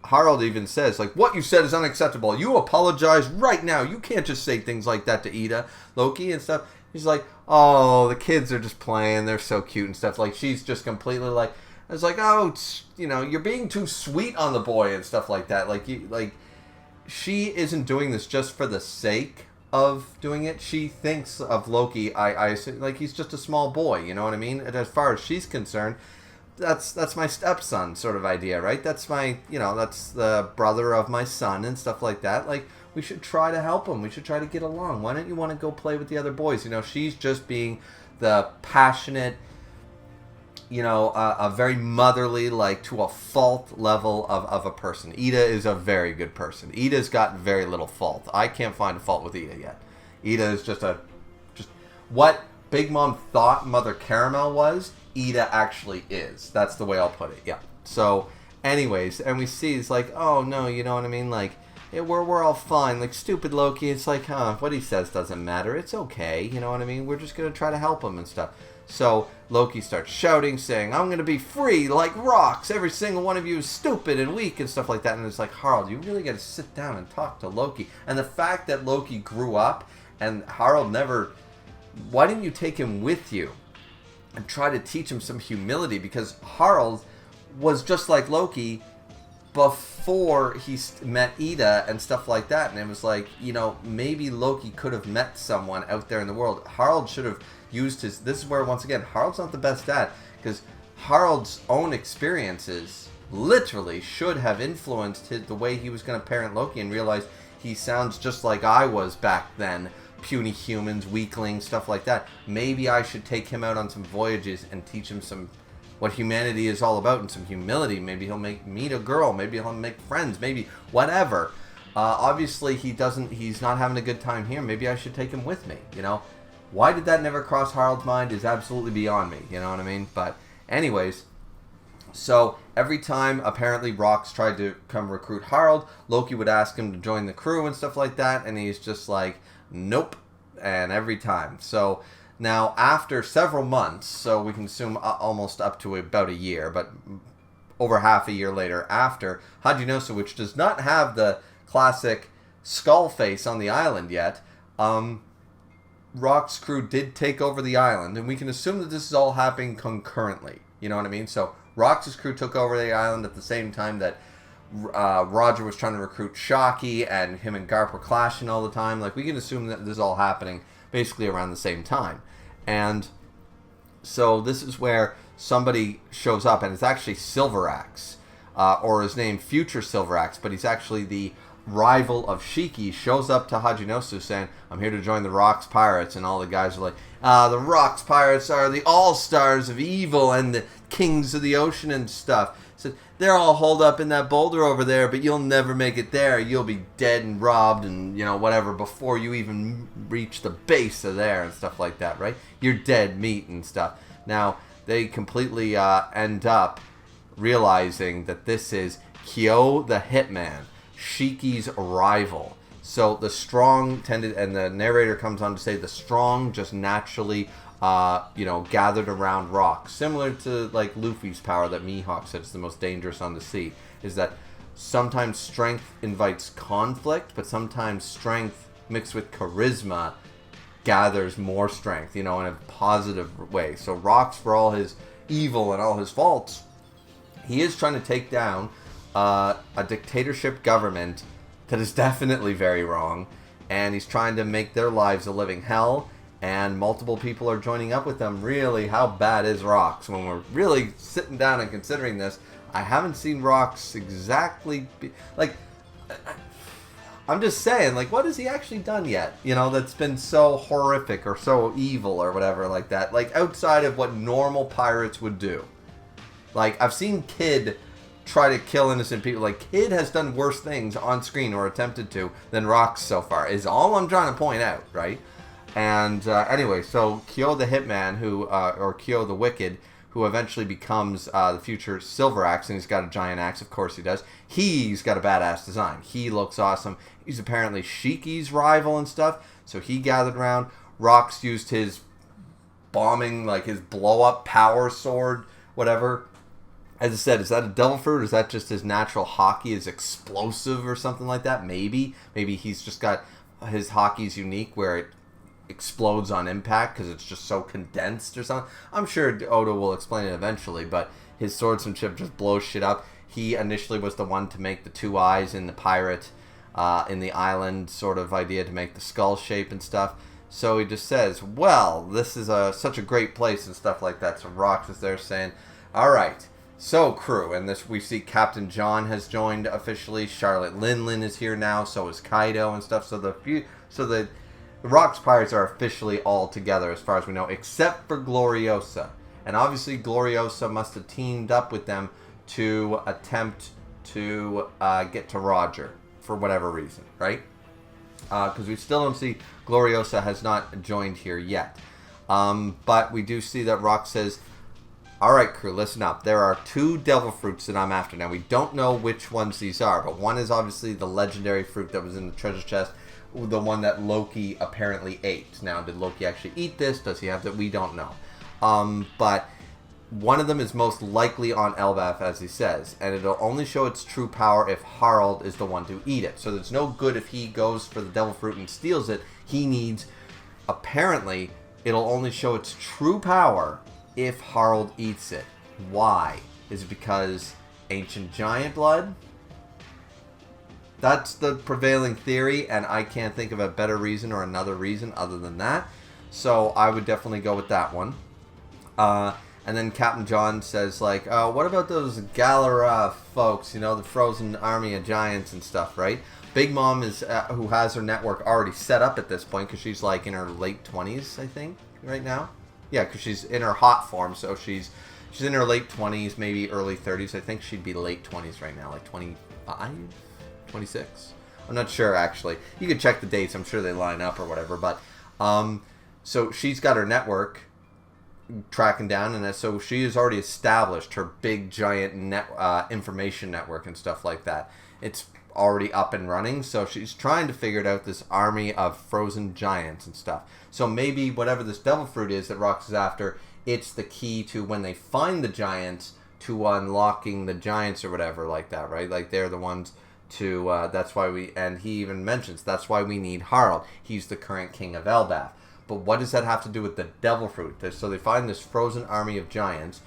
Harald even says, like, what you said is unacceptable. You apologize right now. You can't just say things like that to Ida, Loki, and stuff. He's like, oh, the kids are just playing. They're so cute and stuff. Like, she's just completely like, it's like, oh, you know, you're being too sweet on the boy and stuff like that. Like, she isn't doing this just for the sake of doing it. She thinks of Loki, I assume, like he's just a small boy, you know what I mean? And as far as she's concerned, that's my stepson sort of idea, right? That's my, you know, that's the brother of my son and stuff like that. Like, we should try to help him. We should try to get along. Why don't you want to go play with the other boys? You know, she's just being the passionate, you know, a very motherly, like, to a fault level of a person. Ida is a very good person. Ida's got very little fault. I can't find a fault with Ida yet. Ida is just what Big Mom thought Mother Caramel was, Ida actually is. That's the way I'll put it, yeah. So, anyways, and we see, it's like, oh, no, you know what I mean? Like, we're all fine. Like, stupid Loki, it's like, what he says doesn't matter. It's okay, you know what I mean? We're just going to try to help him and stuff. So Loki starts shouting, saying, I'm going to be free like rocks. Every single one of you is stupid and weak and stuff like that. And it's like, Harald, you really got to sit down and talk to Loki. And the fact that Loki grew up and Harald never... Why didn't you take him with you and try to teach him some humility? Because Harald was just like Loki before he met Ida and stuff like that. And it was like, you know, maybe Loki could have met someone out there in the world. Harald should have used his... This is where, once again, Harald's not the best dad, because Harald's own experiences literally should have influenced the way he was going to parent Loki, and realize he sounds just like I was back then. Puny humans, weaklings, stuff like that. Maybe I should take him out on some voyages and teach him some... what humanity is all about, and some humility. Maybe he'll meet a girl. Maybe he'll make friends. Maybe whatever. Obviously, he's not having a good time here. Maybe I should take him with me, you know? Why did that never cross Harald's mind is absolutely beyond me, you know what I mean? But anyways, so every time apparently Rox tried to come recruit Harald, Loki would ask him to join the crew and stuff like that, and he's just like, nope, and every time. So now after several months, so we can assume almost up to about a year, but over half a year later, after Hadjinosa, which does not have the classic skull face on the island yet, Rock's crew did take over the island, and we can assume that this is all happening concurrently. You know what I mean? So Rox's crew took over the island at the same time that Roger was trying to recruit Shocky, and him and Garp were clashing all the time. Like, we can assume that this is all happening basically around the same time. And So this is where somebody shows up, and it's actually Silveraxe, or his name Future Silveraxe, but he's actually the rival of Shiki. Shows up to Hajinosu saying, I'm here to join the Rocks Pirates, and all the guys are like, the Rocks Pirates are the all-stars of evil and the kings of the ocean and stuff. So they're all holed up in that boulder over there, but you'll never make it there. You'll be dead and robbed and, whatever, before you even reach the base of there and stuff like that, right? You're dead meat and stuff. Now, they completely end up realizing that this is Kyo the Hitman, Shiki's rival. So the strong tended, and the narrator comes on to say the strong just naturally gathered around rocks, similar to like Luffy's power that Mihawk said is the most dangerous on the sea, is that sometimes strength invites conflict, but sometimes strength mixed with charisma gathers more strength, in a positive way. So Rocks, for all his evil and all his faults, he is trying to take down a dictatorship government that is definitely very wrong, and he's trying to make their lives a living hell. And multiple people are joining up with them. Really, how bad is Rocks? When we're really sitting down and considering this, I haven't seen Rocks exactly I'm just saying, what has he actually done yet? That's been so horrific or so evil or whatever like that. Outside of what normal pirates would do. I've seen Kid try to kill innocent people. Kid has done worse things on screen or attempted to than Rocks so far, is all I'm trying to point out, right? And anyway, so Kyo the Hitman, or Kyo the Wicked, who eventually becomes the future Silveraxe, and he's got a giant axe, of course he does. He's got a badass design. He looks awesome. He's apparently Shiki's rival and stuff, so he gathered around. Rocks used his bombing, his blow-up power sword, whatever. As I said, is that a devil fruit, or is that just his natural hockey is explosive or something like that? Maybe he's just got, his hockey's unique where it explodes on impact because it's just so condensed or something. I'm sure Oda will explain it eventually, but his swordsmanship just blows shit up. He initially was the one to make the two eyes in the pirate, in the island sort of idea, to make the skull shape and stuff. So he just says, well, this is such a great place and stuff like that. So Rocks is there saying, all right, so crew, and this we see Captain John has joined officially. Charlotte Linlin is here now, so is Kaido and stuff. So the Rocks Pirates are officially all together as far as we know, except for Gloriosa. And obviously Gloriosa must have teamed up with them to attempt to get to Roger for whatever reason, right? Because we still don't see, Gloriosa has not joined here yet. But we do see that Rocks says, all right, crew, listen up. There are 2 devil fruits that I'm after. Now, we don't know which ones these are, but one is obviously the legendary fruit that was in the treasure chest, the one that Loki apparently ate. Now, did Loki actually eat this? Does he have that? We don't know. But one of them is most likely on Elbaf, as he says, and it'll only show its true power if Harald is the one to eat it. So there's no good if he goes for the devil fruit and steals it. He needs, apparently, it'll only show its true power if Harald eats it. Why? Is it because ancient giant blood? That's the prevailing theory, and I can't think of a better reason or another reason other than that. So I would definitely go with that one. And then Captain John says, what about those Galera folks, the frozen army of giants and stuff, right? Big Mom is who has her network already set up at this point, because she's in her late 20s, I think, right now. Yeah, because she's in her hot form, so she's in her late 20s, maybe early 30s. I think she'd be late 20s right now, 25, 26. I'm not sure, actually. You can check the dates. I'm sure they line up or whatever. But so she's got her network tracking down, and so she has already established her big, giant information network and stuff like that. It's already up and running, so she's trying to figure out this army of frozen giants and stuff. So maybe whatever this devil fruit is that Rocks is after, it's the key to when they find the giants to unlocking the giants or whatever like that, right? They're the ones to, that's why and he even mentions, that's why we need Harald. He's the current king of Elbaf. But what does that have to do with the devil fruit? So they find this frozen army of giants.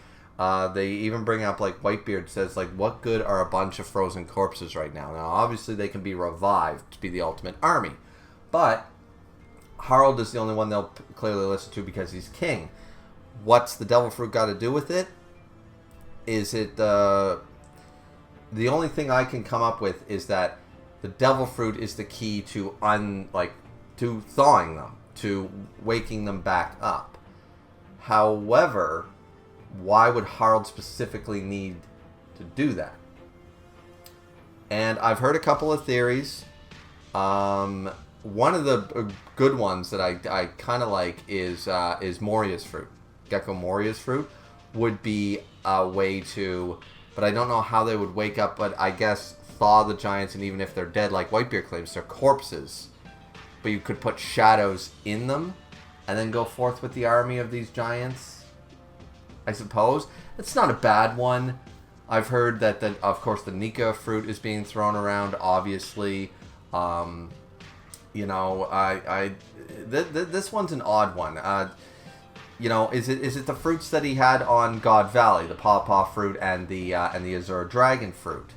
They even bring up, Whitebeard says, what good are a bunch of frozen corpses right now? Now, obviously, they can be revived to be the ultimate army. But Harald is the only one they'll clearly listen to because he's king. what's the devil fruit got to do with it? Is it the only thing I can come up with is that the devil fruit is the key to to thawing them, to waking them back up. However, why would Harold specifically need to do that? And I've heard a couple of theories. One of the good ones that I kind of like is Moria's fruit. Gecko Moria's fruit would be a way to, but I don't know how they would wake up, but I guess thaw the giants, and even if they're dead, like Whitebeard claims, they're corpses. But you could put shadows in them, and then go forth with the army of these giants, I suppose. It's not a bad one. I've heard that, of course, the Nika fruit is being thrown around, obviously. You know, this one's an odd one. You know, is it the fruits that he had on God Valley, the Pawpaw fruit and the Azure Dragon fruit?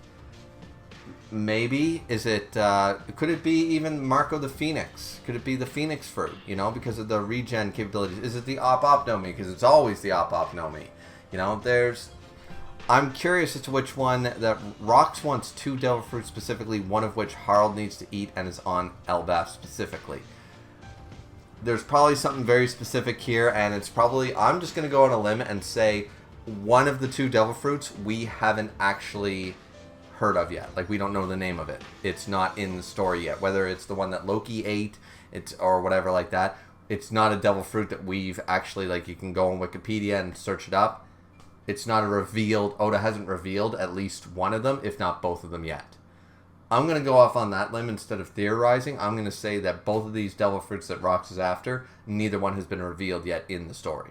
Maybe. Is it? Could it be even Marco the Phoenix? Could it be the Phoenix fruit? You know, because of the regen capabilities. Is it the Op Nomi? Because it's always the Op Nomi. You know, I'm curious as to which one that Rox wants 2 devil fruits specifically, one of which Harold needs to eat and is on Elbaf specifically. There's probably something very specific here, and it's probably, I'm just going to go on a limb and say one of the 2 devil fruits we haven't actually heard of yet. Like, we don't know the name of it. It's not in the story yet. Whether it's the one that Loki ate, or whatever like that, it's not a devil fruit that we've actually, like, you can go on Wikipedia and search it up. It's not a revealed, Oda hasn't revealed at least one of them, if not both of them yet. I'm going to go off on that limb instead of theorizing. I'm going to say that both of these devil fruits that Rox is after, neither one has been revealed yet in the story.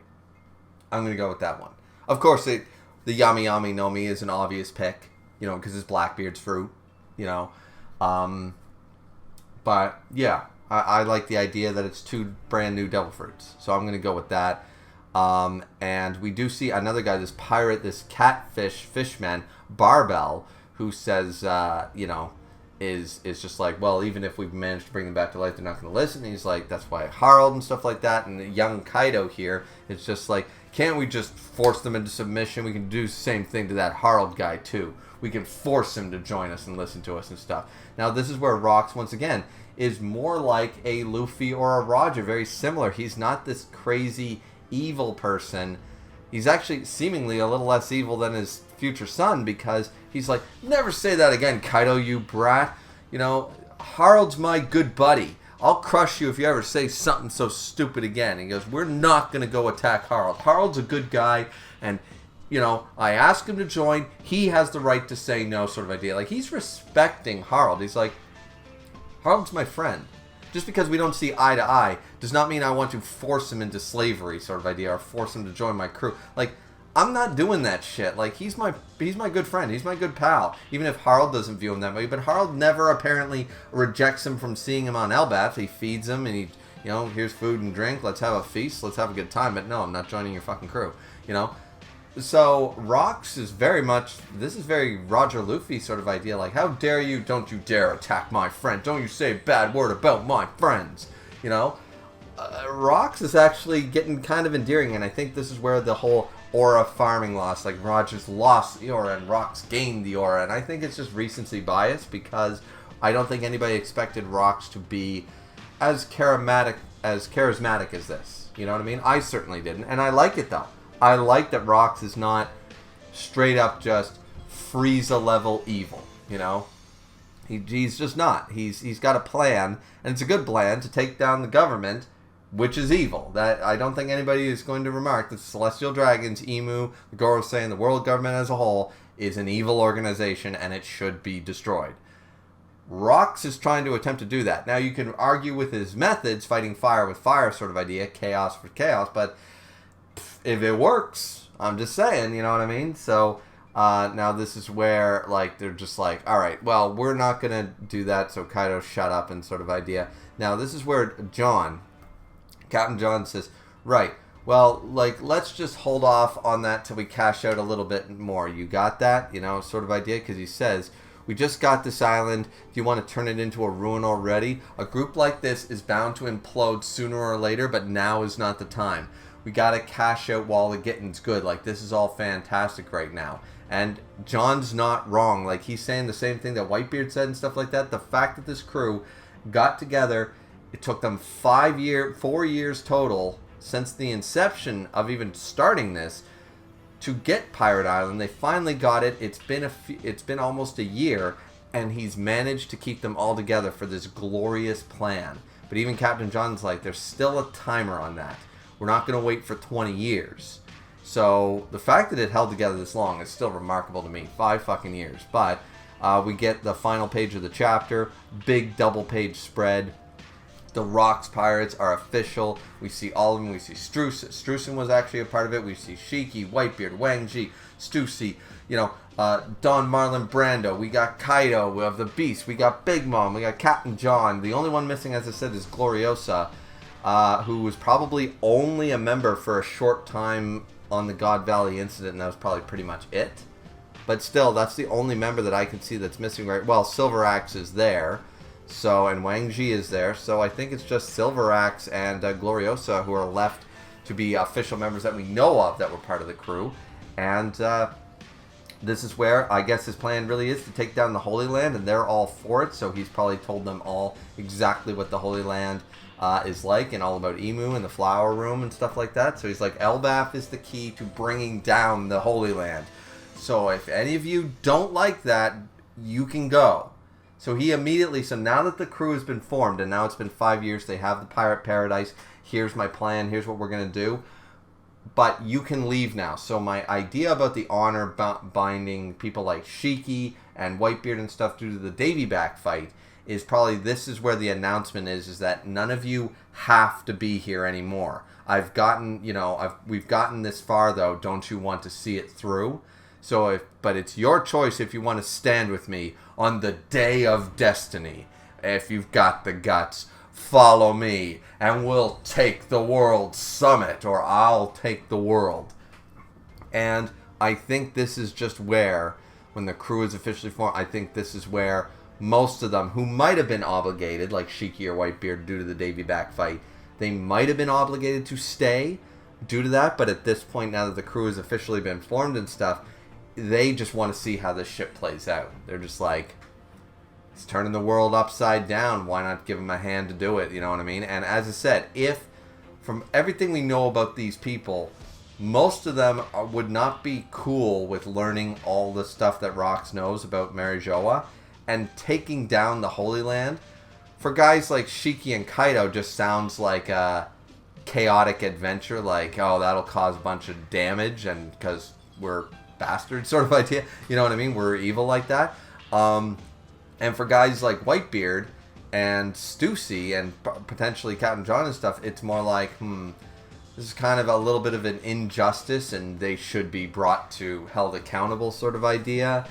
I'm going to go with that one. Of course, the Yami Yami Nomi is an obvious pick, you know, because it's Blackbeard's fruit, you know. But, yeah, I like the idea that it's 2 brand new devil fruits. So I'm going to go with that. And we do see another guy, this pirate, this fishman, Barbell, who says, you know, is just like, well, even if we've managed to bring them back to life, they're not going to listen. And he's like, that's why Harold and stuff like that. And the young Kaido here is just like, can't we just force them into submission? We can do the same thing to that Harold guy, too. We can force him to join us and listen to us and stuff. Now, this is where Rox, once again, is more like a Luffy or a Roger. Very similar. He's not this crazy evil person. He's actually seemingly a little less evil than his future son, because he's like, never say that again, Kaido, you brat. You know, Harold's my good buddy. I'll crush you if you ever say something so stupid again. He goes, we're not going to go attack Harold. Harold's a good guy, and, you know, I asked him to join. He has the right to say no, sort of idea. Like, he's respecting Harold. He's like, Harold's my friend. Just because we don't see eye to eye does not mean I want to force him into slavery, sort of idea, or force him to join my crew. Like, I'm not doing that shit. Like, he's my good friend. He's my good pal. Even if Harold doesn't view him that way. But Harold never apparently rejects him from seeing him on Elbaf. He feeds him and he, you know, here's food and drink. Let's have a feast. Let's have a good time. But no, I'm not joining your fucking crew. You know? So, Rox is very much, this is very Roger Luffy sort of idea. Like, how dare you, don't you dare attack my friend. Don't you say a bad word about my friends. You know? Rox is actually getting kind of endearing, and I think this is where the whole aura farming lost. Like, Roger's lost the aura and Rox gained the aura, and I think it's just recency bias, because I don't think anybody expected Rox to be as charismatic as this. You know what I mean? I certainly didn't, and I like it though. I like that Rox is not straight up just Frieza level evil, you know? He's just not. He's got a plan, and it's a good plan to take down the government, which is evil. That I don't think anybody is going to remark that Celestial Dragons, Emu, the Gorosei, and the world government as a whole is an evil organization, and it should be destroyed. Rox is trying to attempt to do that. Now, you can argue with his methods, fighting fire with fire sort of idea, chaos for chaos, but if it works, I'm just saying, you know what I mean? So, now this is where, like, they're just like, alright, well, we're not going to do that, so Kaido, shut up, and sort of idea. Now, this is where Captain John says, right, well, like, let's just hold off on that till we cash out a little bit more. You got that? You know, sort of idea, because he says, we just got this island. Do you want to turn it into a ruin already? A group like this is bound to implode sooner or later, but now is not the time. We gotta cash out while the getting's good. Like, this is all fantastic right now. And John's not wrong. Like, he's saying the same thing that Whitebeard said and stuff like that. The fact that this crew got together, it took them 4 years total since the inception of even starting this to get Pirate Island. They finally got it. It's been almost a year, and he's managed to keep them all together for this glorious plan. But even Captain John's like, there's still a timer on that. We're not going to wait for 20 years. So the fact that it held together this long is still remarkable to me. 5 fucking years. But we get the final page of the chapter. Big double page spread. The Rocks Pirates are official. We see all of them. We see Streusen. Streusen was actually a part of it. We see Shiki, Whitebeard, Wang Ji, Stussy, Don Marlon Brando. We got Kaido. We have the Beast. We got Big Mom. We got Captain John. The only one missing, as I said, is Gloriosa, who was probably only a member for a short time on the God Valley incident, and that was probably pretty much it. But still, that's the only member that I can see that's missing right. Well, Silver Axe is there. So, and Wang Ji is there. So I think it's just Silver Axe and Gloriosa who are left to be official members that we know of that were part of the crew. And this is where I guess his plan really is to take down the Holy Land, and they're all for it. So he's probably told them all exactly what the Holy Land is like, and all about Emu and the Flower Room and stuff like that. So he's like, Elbaf is the key to bringing down the Holy Land. So if any of you don't like that, you can go. So he immediately, so now that the crew has been formed, and now it's been 5 years, they have the Pirate Paradise, here's my plan, here's what we're going to do, but you can leave now. So my idea about the honor binding people like Shiki and Whitebeard and stuff due to the Davy back fight is probably, this is where the announcement is that none of you have to be here anymore. I've gotten, we've gotten this far though, don't you want to see it through? So but it's your choice if you want to stand with me on the day of destiny. If you've got the guts, follow me and we'll take the world summit, or I'll take the world. And I think this is just where, when the crew is officially formed, I think this is where most of them who might have been obligated, like Shiki or Whitebeard due to the Davy back fight, they might have been obligated to stay due to that, but at this point, now that the crew has officially been formed and stuff, they just want to see how this shit plays out. They're just like, it's turning the world upside down. Why not give them a hand to do it? You know what I mean? And as I said, if, from everything we know about these people, most of them would not be cool with learning all the stuff that Rox knows about Mary Joa and taking down the Holy Land. For guys like Shiki and Kaido, just sounds like a chaotic adventure. Like, oh, that'll cause a bunch of damage, and because we're bastard sort of idea, you know what I mean? We're evil like that. And for guys like Whitebeard and Stussy and potentially Captain John and stuff, it's more like, this is kind of a little bit of an injustice, and they should be held accountable sort of idea.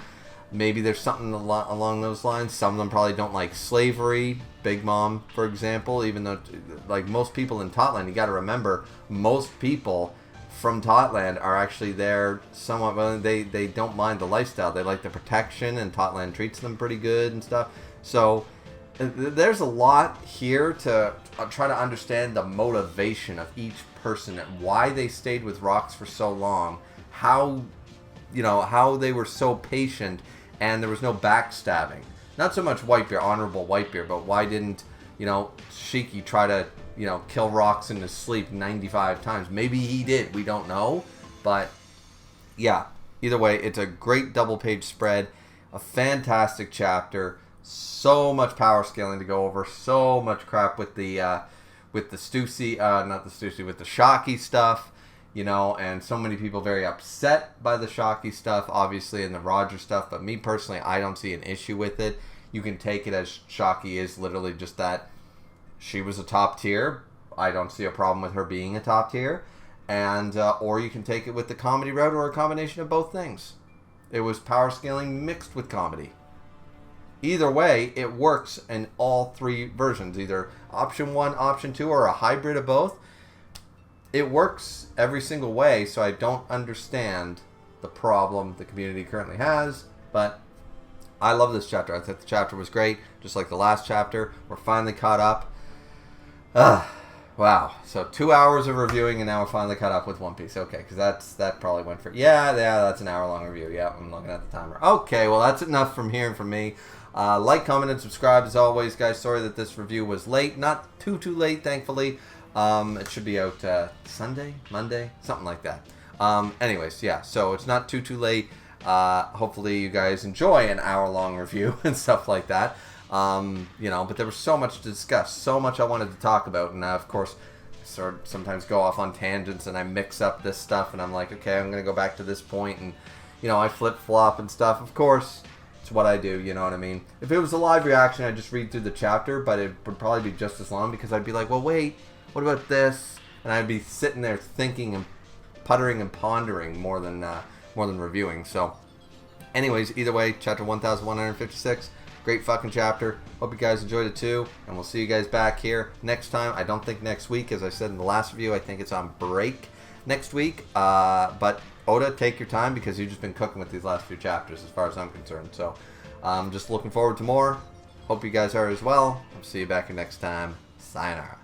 Maybe there's something along those lines. Some of them probably don't like slavery. Big Mom, for example, even though, like, most people in Totland, you got to remember, most people from Totland are actually there somewhat, well, they don't mind the lifestyle. They like the protection, and Totland treats them pretty good and stuff. So there's a lot here to try to understand the motivation of each person and why they stayed with Rox for so long, how they were so patient, and there was no backstabbing. Not so much Whitebeard, honorable Whitebeard, but why didn't, Shiki try to, kill Rox in his sleep 95 times? Maybe he did, we don't know. But, yeah, either way, it's a great double-page spread, a fantastic chapter, so much power scaling to go over, so much crap with the Stussy, with the Shocky stuff, and so many people very upset by the Shocky stuff, obviously, and the Roger stuff, but me personally, I don't see an issue with it. You can take it as Shocky is literally just that she was a top tier. I don't see a problem with her being a top tier. And or you can take it with the comedy route, or a combination of both things. It was power scaling mixed with comedy. Either way, it works in all three versions. Either option 1, option 2, or a hybrid of both. It works every single way, so I don't understand the problem the community currently has. But I love this chapter. I thought the chapter was great, just like the last chapter. We're finally caught up. Wow. So 2 hours of reviewing, and now we're finally caught up with One Piece. Okay, because that probably went for... Yeah, that's an hour-long review. Yeah, I'm looking at the timer. Okay, well, that's enough from hearing from me. Like, comment, and subscribe as always, guys. Sorry that this review was late. Not too late, thankfully. It should be out Sunday, Monday, something like that. Anyways, yeah, so it's not too late. Hopefully you guys enjoy an hour-long review and stuff like that. You know, but there was so much to discuss, so much I wanted to talk about, and of course, sort of sometimes go off on tangents, and I mix up this stuff, and I'm like, okay, I'm gonna go back to this point, and you know, I flip-flop and stuff. Of course, it's what I do, you know what I mean? If it was a live reaction, I'd just read through the chapter, but it would probably be just as long, because I'd be like, well, wait, what about this? And I'd be sitting there thinking and puttering and pondering more than reviewing. So, anyways, either way, chapter 1156. Great fucking chapter. Hope you guys enjoyed it too. And we'll see you guys back here next time. I don't think next week, as I said in the last review. I think it's on break next week. But Oda, take your time because you've just been cooking with these last few chapters as far as I'm concerned. So I'm just looking forward to more. Hope you guys are as well. I'll see you back here next time. Sayonara.